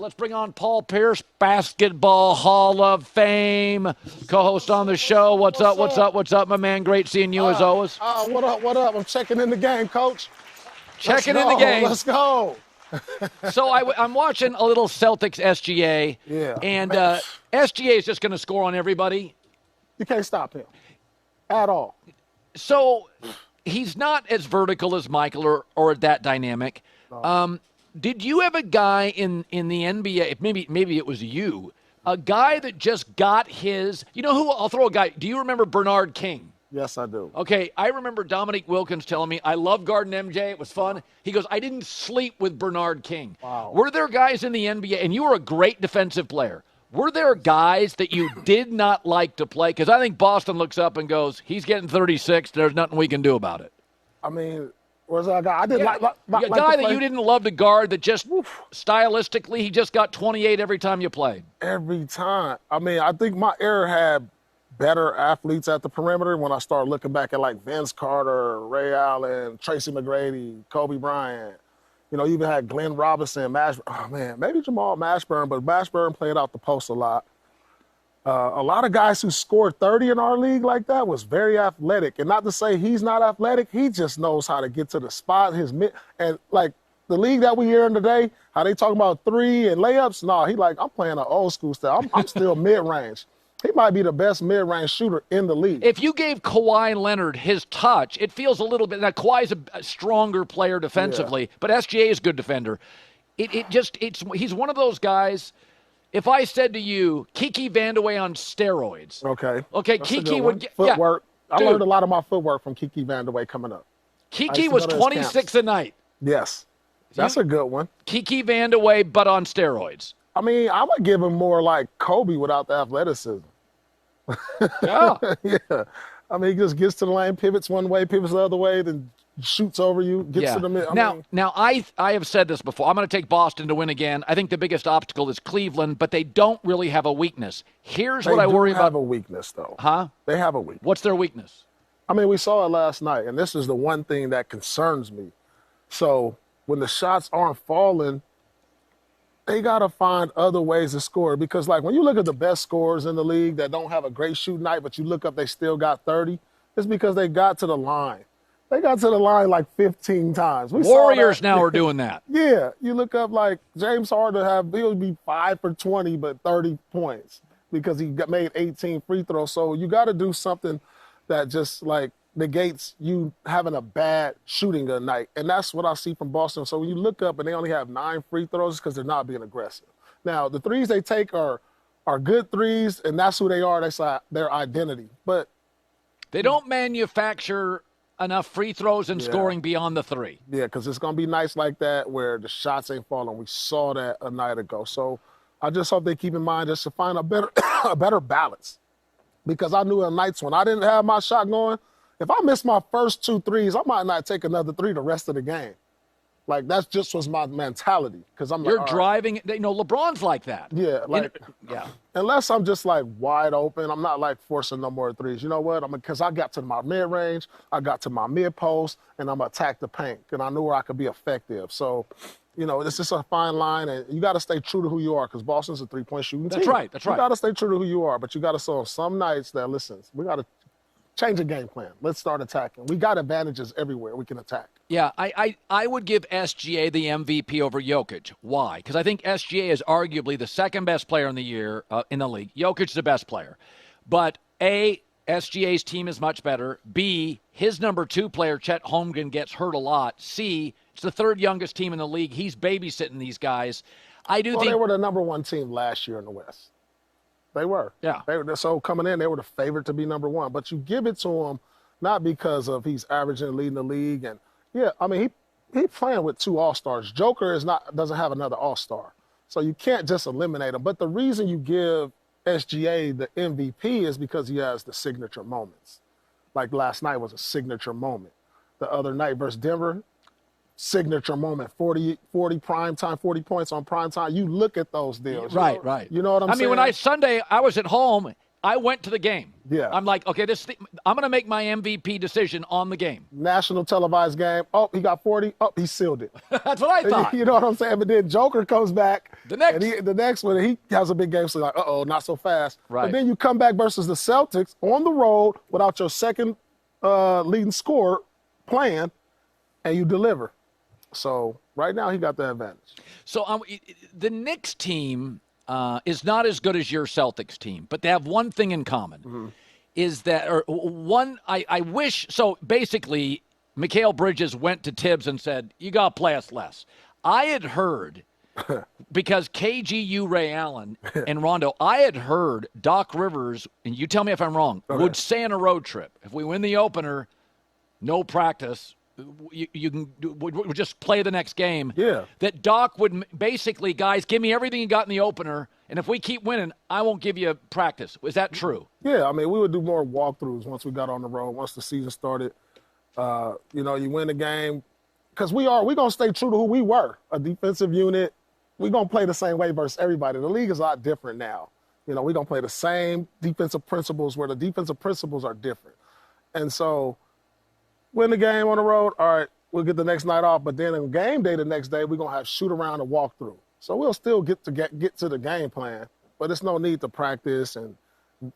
Let's bring on Paul Pierce, Basketball Hall of Fame, co-host on the show. What's up, my man? Great seeing you as always. What up? I'm checking in the game, Coach. Checking in the game. Let's go. So I'm watching a little Celtics SGA. Yeah. And SGA is just going to score on everybody. You can't stop him at all. So he's not as vertical as Michael or that dynamic. No. Did you have a guy in the NBA, maybe it was you, a guy that just got his, you know who, I'll throw a guy, do you remember Bernard King? Yes, I do. Okay, I remember Dominique Wilkins telling me, I love guarding MJ, it was fun. He goes, I didn't sleep with Bernard King. Wow. Were there guys in the NBA, and you were a great defensive player, were there guys that you did not like to play? Because I think Boston looks up and goes, he's getting 36, there's nothing we can do about it. I mean, where's that guy? I didn't like a guy that you didn't love to guard that just stylistically, he just got 28 every time you played. Every time. I mean, I think my era had better athletes at the perimeter when I started looking back at like Vince Carter, Ray Allen, Tracy McGrady, Kobe Bryant. You know, even had Glenn Robinson, maybe Jamal Mashburn, but Mashburn played out the post a lot. A lot of guys who scored 30 in our league like that was very athletic. And not to say he's not athletic, he just knows how to get to the spot. And like the league that we hear in today, how they talking about three and layups, he like, I'm playing an old school style. I'm still mid-range. He might be the best mid-range shooter in the league. If you gave Kawhi Leonard his touch, it feels a little bit, now Kawhi's a stronger player defensively, but SGA is a good defender. He's one of those guys. If I said to you, Kiki Vandeweghe on steroids. Okay, that's Kiki would get footwork. Yeah. I learned a lot of my footwork from Kiki Vandeweghe coming up. Kiki was 26 a night. Yes. That's a good one. Kiki Vandeweghe, but on steroids. I mean, I would give him more like Kobe without the athleticism. Yeah. Yeah. I mean, he just gets to the lane, pivots one way, pivots the other way, then shoots over you, gets to the middle. Now, I have said this before. I'm going to take Boston to win again. I think the biggest obstacle is Cleveland, but they don't really have a weakness. Here's what I worry about. They have a weakness, though. Huh? They have a weakness. What's their weakness? I mean, we saw it last night, and this is the one thing that concerns me. So when the shots aren't falling, they got to find other ways to score. Because, like, when you look at the best scorers in the league that don't have a great shooting night, but you look up, they still got 30, it's because they got to the line. They got to the line like 15 times. Warriors now are doing that. Yeah. You look up like James Harden, he'll be 5 for 20, but 30 points because he made 18 free throws. So you got to do something that just like negates you having a bad shooting a night. And that's what I see from Boston. So when you look up and they only have 9 free throws, it's because they're not being aggressive. Now, the threes they take are good threes, and that's who they are. That's their identity. But they don't manufacture enough free throws and scoring beyond the 3. Yeah, because it's going to be nights like that where the shots ain't falling. We saw that a night ago. So I just hope they keep in mind just to find a better balance. Because I knew on nights when I didn't have my shot going, if I miss my first 2 threes, I might not take another 3 the rest of the game. Like, that's just was my mentality. Because You're driving. LeBron's like that. Yeah. Yeah. Unless I'm just, like, wide open, I'm not, like, forcing no more threes. You know what? Because I got to my mid-range, I got to my mid-post, and I'm going to attack the paint. And I knew where I could be effective. So, it's just a fine line. And you got to stay true to who you are because Boston's a 3-point shooting team. That's right. You got to stay true to who you are. But you got to show some nights that, listen, we got to change the game plan. Let's start attacking. We got advantages everywhere we can attack. Yeah, I would give SGA the MVP over Jokic. Why? Because I think SGA is arguably the second best player in the league. Jokic is the best player. But A, SGA's team is much better. B, his number 2 player, Chet Holmgren, gets hurt a lot. C, it's the 3rd youngest team in the league. He's babysitting these guys. They were the number 1 team last year in the West. They were. Yeah. So coming in, they were the favorite to be number 1. But you give it to him not because of he's averaging and leading the league. And, yeah, I mean, he playing with 2 All-Stars. Joker doesn't have another All-Star. So you can't just eliminate him. But the reason you give SGA the MVP is because he has the signature moments. Like last night was a signature moment. The other night versus Denver, signature moment, 40 prime time, 40 points on prime time. You look at those deals. Right. You know what I'm saying? I mean, Sunday I was at home, I went to the game. Yeah. I'm like, okay, I'm going to make my MVP decision on the game. National televised game. Oh, he got 40. Oh, he sealed it. That's what I thought. You know what I'm saying? But then Joker comes back. The next. And the next one, he has a big game. So like, not so fast. Right. But then you come back versus the Celtics on the road without your second leading scorer playing, and you deliver. So right now he got the advantage. So the Knicks team is not as good as your Celtics team, but they have one thing in common. Is that, or one, I wish, so basically, Mikal Bridges went to Tibbs and said, you got to play us less. I had heard, because KGU, Ray Allen, and Rondo, I had heard Doc Rivers, and you tell me if I'm wrong, would say on a road trip, if we win the opener, no practice, you can we'll just play the next game. Yeah. That Doc would basically, guys, give me everything you got in the opener, and if we keep winning, I won't give you practice. Was that true? Yeah, I mean, we would do more walkthroughs once we got on the road, once the season started. You win the game. Because we're going to stay true to who we were, a defensive unit. We're going to play the same way versus everybody. The league is a lot different now. We're going to play the same defensive principles where the defensive principles are different. And so win the game on the road, all right, we'll get the next night off. But then in game day the next day, we're going to have shoot around and walk through. So we'll still get to the game plan, but it's no need to practice and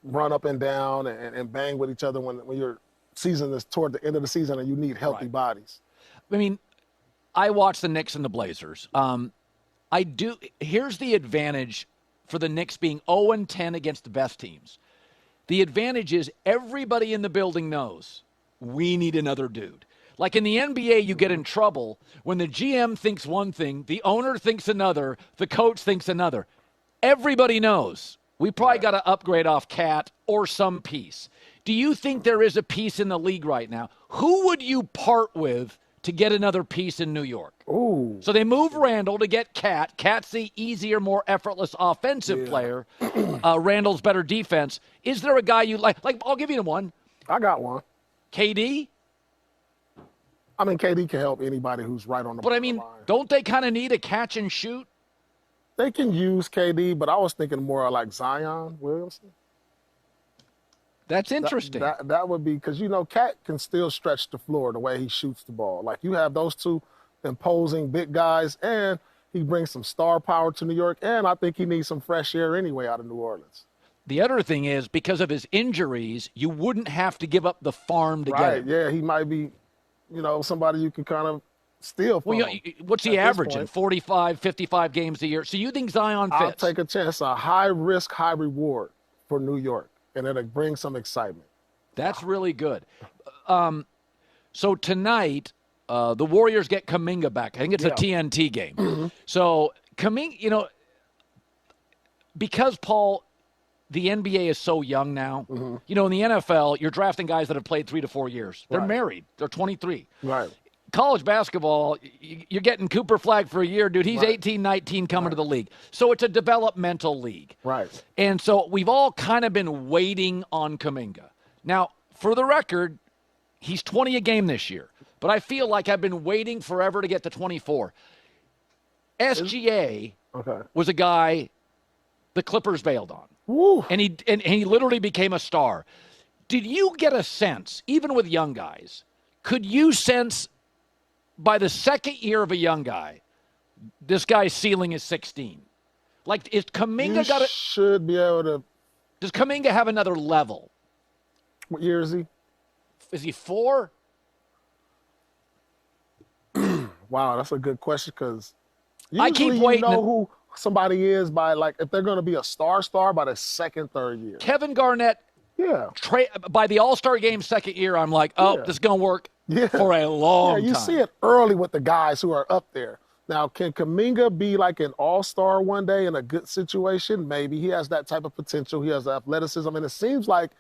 run up and down and bang with each other when your season is toward the end of the season and you need healthy bodies. I mean, I watch the Knicks and the Blazers. Here's the advantage for the Knicks being 0-10 against the best teams. The advantage is everybody in the building knows we need another dude. Like in the NBA, you get in trouble when the GM thinks one thing, the owner thinks another, the coach thinks another. Everybody knows we probably got to upgrade off Cat or some piece. Do you think there is a piece in the league right now? Who would you part with to get another piece in New York? Ooh. So they move Randall to get Cat. Cat's the easier, more effortless offensive player. Randall's better defense. Is there a guy you like? Like, I'll give you one. I got one. KD? I mean, KD can help anybody who's right on the line. But, I mean, don't they kind of need a catch and shoot? They can use KD, but I was thinking more like Zion Williamson. That's interesting. That would be because, Cat can still stretch the floor the way he shoots the ball. Like, you have those two imposing big guys, and he brings some star power to New York, and I think he needs some fresh air anyway out of New Orleans. The other thing is, because of his injuries, you wouldn't have to give up the farm to get him. Yeah, he might be, somebody you can kind of steal from. Well, what's he averaging? 45, 55 games a year. So you think Zion fits? I'll take a chance. A high risk, high reward for New York, and it'll bring some excitement. That's really good. So tonight, the Warriors get Kuminga back. I think it's a TNT game. Mm-hmm. So Kuminga, because Paul, the NBA is so young now. Mm-hmm. In the NFL, you're drafting guys that have played 3 to 4 years. They're married. They're 23. Right. College basketball, you're getting Cooper Flag for a year, dude. He's 18, 19 coming to the league. So it's a developmental league. Right. And so we've all kind of been waiting on Kuminga. Now, for the record, he's 20 a game this year. But I feel like I've been waiting forever to get to 24. SGA was a guy the Clippers bailed on. Woo. And he literally became a star. Did you get a sense, even with young guys, could you sense by the second year of a young guy, this guy's ceiling is 16? Like, is Kuminga got it? Should be able to. Does Kuminga have another level? What year is he? Is he 4? Wow, that's a good question because I keep waiting. You know who somebody is by, like, if they're going to be a star by the second, third year. Kevin Garnett. Yeah. By the All-Star game second year, I'm like, this is going to work for a long time. You see it early with the guys who are up there. Now, can Kuminga be like an all-star one day in a good situation? Maybe. He has that type of potential. He has the athleticism. And it seems like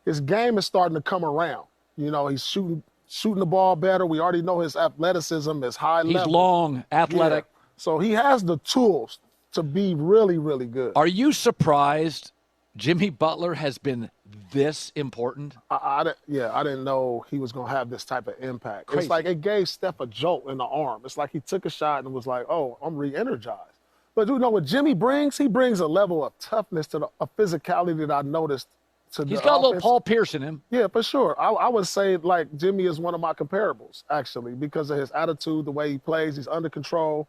his game is starting to come around. He's shooting the ball better. We already know his athleticism is high level. He's long, athletic. Yeah. So he has the tools to be really, really good. Are you surprised Jimmy Butler has been this important? I didn't know he was going to have this type of impact. Crazy. It's like it gave Steph a jolt in the arm. It's like he took a shot and was like, oh, I'm re-energized. But what Jimmy brings? He brings a level of toughness to a physicality that I noticed to He's the got a little offense. Paul Pierce in him. Yeah, for sure. I would say like Jimmy is one of my comparables actually because of his attitude, the way he plays. He's under control,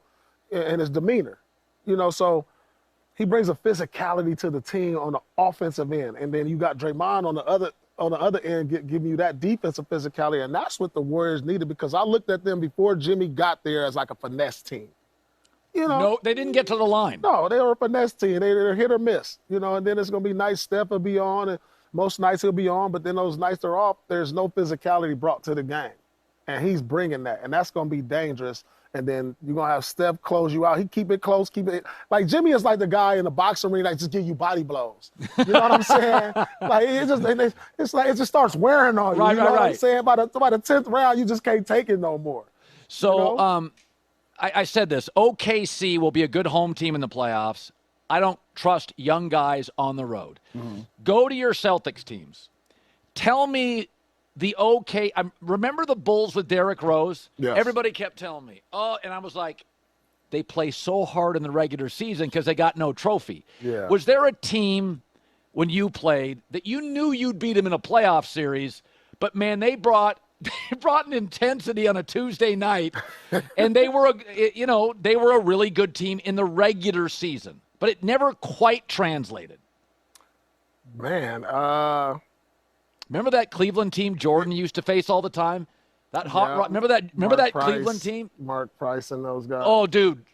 and his demeanor. So he brings a physicality to the team on the offensive end, and then you got Draymond on the other end giving you that defensive physicality, and that's what the Warriors needed because I looked at them before Jimmy got there as like a finesse team. No, they didn't get to the line. No, they were a finesse team. They're hit or miss, and then it's going to be nights Steph will be on, and most nights he'll be on, but then those nights they're off, there's no physicality brought to the game. And he's bringing that, and that's going to be dangerous. And then you're going to have Steph close you out. He keep it close, like Jimmy is like the guy in the boxing ring that just give you body blows. You know what I'm saying? Like it just starts wearing on you. Right, you know right, what I'm right. saying? By the 10th round, you just can't take it no more. So, I said this. OKC will be a good home team in the playoffs. I don't trust young guys on the road. Mm-hmm. Go to your Celtics teams. Tell me remember the Bulls with Derrick Rose? Yes. Everybody kept telling me, and I was like, they play so hard in the regular season because they got no trophy. Yeah. Was there a team when you played that you knew you'd beat them in a playoff series, but, man, they brought an intensity on a Tuesday night, and they were a really good team in the regular season, but it never quite translated. Man, remember that Cleveland team Jordan used to face all the time? That hot rod. Remember that Price, Cleveland team? Mark Price and those guys. Oh, dude,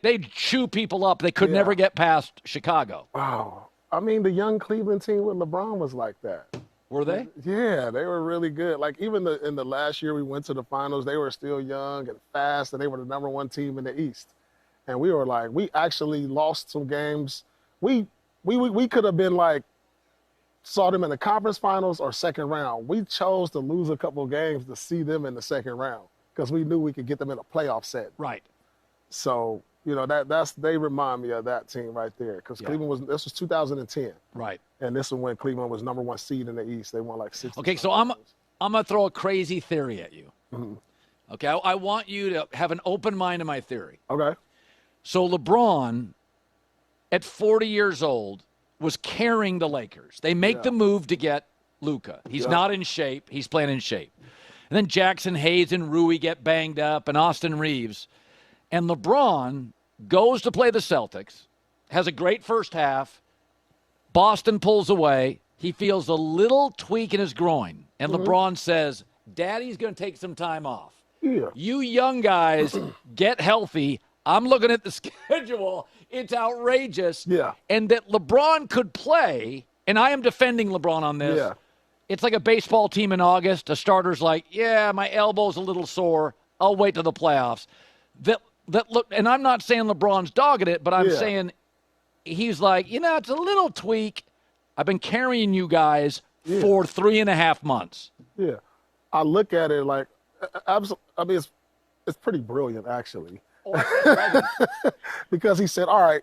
they'd chew people up. They could never get past Chicago. Wow. I mean, the young Cleveland team with LeBron was like that. Were they? Yeah, they were really good. Like even in the last year we went to the finals, they were still young and fast, and they were the number one team in the East. And we were like, we actually lost some games. We could have been like, saw them in the conference finals or second round. We chose to lose a couple of games to see them in the second round because we knew we could get them in a playoff set. Right. So, they remind me of that team right there because Cleveland this was 2010. Right. And this was when Cleveland was number one seed in the East. They won like 60. Okay, so I'm going to throw a crazy theory at you. Mm-hmm. Okay, I want you to have an open mind to my theory. Okay. So LeBron, at 40 years old, was carrying the Lakers. They make the move to get Luka. He's not in shape. He's playing in shape. And then Jackson Hayes and Rui get banged up, and Austin Reeves. And LeBron goes to play the Celtics, has a great first half. Boston pulls away. He feels a little tweak in his groin. And LeBron says, Daddy's going to take some time off. Yeah. You young guys get healthy. I'm looking at the schedule. It's outrageous. Yeah. And that LeBron could play, and I am defending LeBron on this. Yeah. It's like a baseball team in August. A starter's like, yeah, my elbow's a little sore. I'll wait till the playoffs. That look, and I'm not saying LeBron's dogging it, but I'm saying he's like, it's a little tweak. I've been carrying you guys for 3.5 months. Yeah. I look at it like, it's pretty brilliant, actually. Because he said, all right,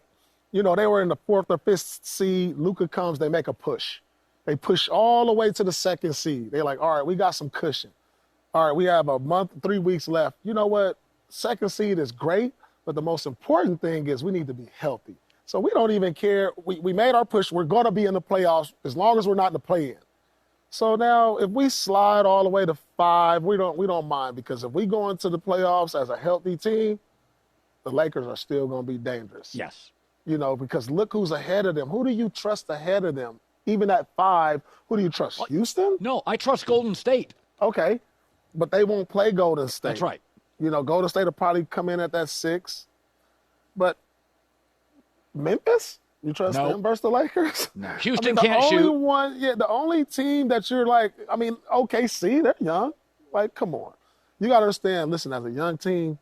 they were in the 4th or 5th seed. Luka comes, they make a push. They push all the way to the 2nd seed. They're like, all right, we got some cushion. All right, we have a month, 3 weeks left. You know what? 2nd seed is great, but the most important thing is we need to be healthy. So we don't even care. We made our push. We're going to be in the playoffs as long as we're not in the play-in. So now if we slide all the way to 5, we don't mind, because if we go into the playoffs as a healthy team, the Lakers are still going to be dangerous. Yes. Because look who's ahead of them. Who do you trust ahead of them? Even at 5, who do you trust? Houston? No, I trust Golden State. Okay. But they won't play Golden State. That's right. Golden State will probably come in at that 6. But Memphis? You trust them versus the Lakers? No. Houston can't shoot. The only team that you're like, OKC, they're young. Like, come on. You got to understand, listen, as a young team,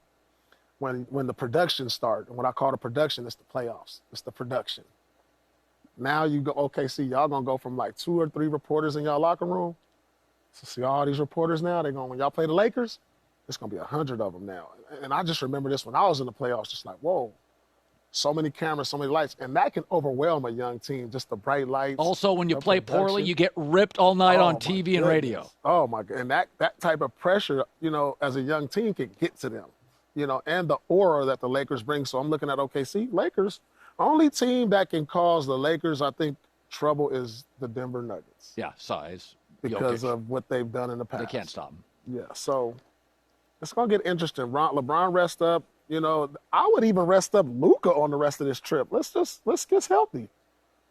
when the production starts, and what I call the production, it's the playoffs. It's the production. Now you go, OKC, y'all going to go from like 2 or 3 reporters in y'all locker room. So see all these reporters now, when y'all play the Lakers, it's going to be 100 of them now. And I just remember this when I was in the playoffs, just like, whoa. So many cameras, so many lights, and that can overwhelm a young team, just the bright lights. Also, when you play poorly, you get ripped all night on TV and radio. Oh, my God. And that type of pressure, as a young team can get to them, and the aura that the Lakers bring. So I'm looking at OKC, Lakers, only team that can cause the Lakers, I think, trouble is the Denver Nuggets. Yeah, size. Because Jokic. of what they've done in the past. They can't stop him. Yeah, so it's going to get interesting. LeBron rest up. I would even rest up Luka on the rest of this trip. Let's get healthy.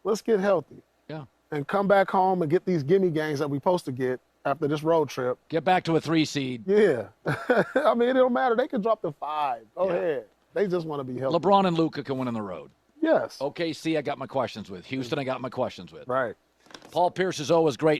Let's get healthy. Yeah. And come back home and get these gimme games that we're supposed to get after this road trip. Get back to a 3 seed. Yeah. I mean, it don't matter. They can drop to 5. Go ahead. They just want to be healthy. LeBron and Luka can win on the road. Yes. OKC, I got my questions with. Houston, I got my questions with. Right. Paul Pierce is always great.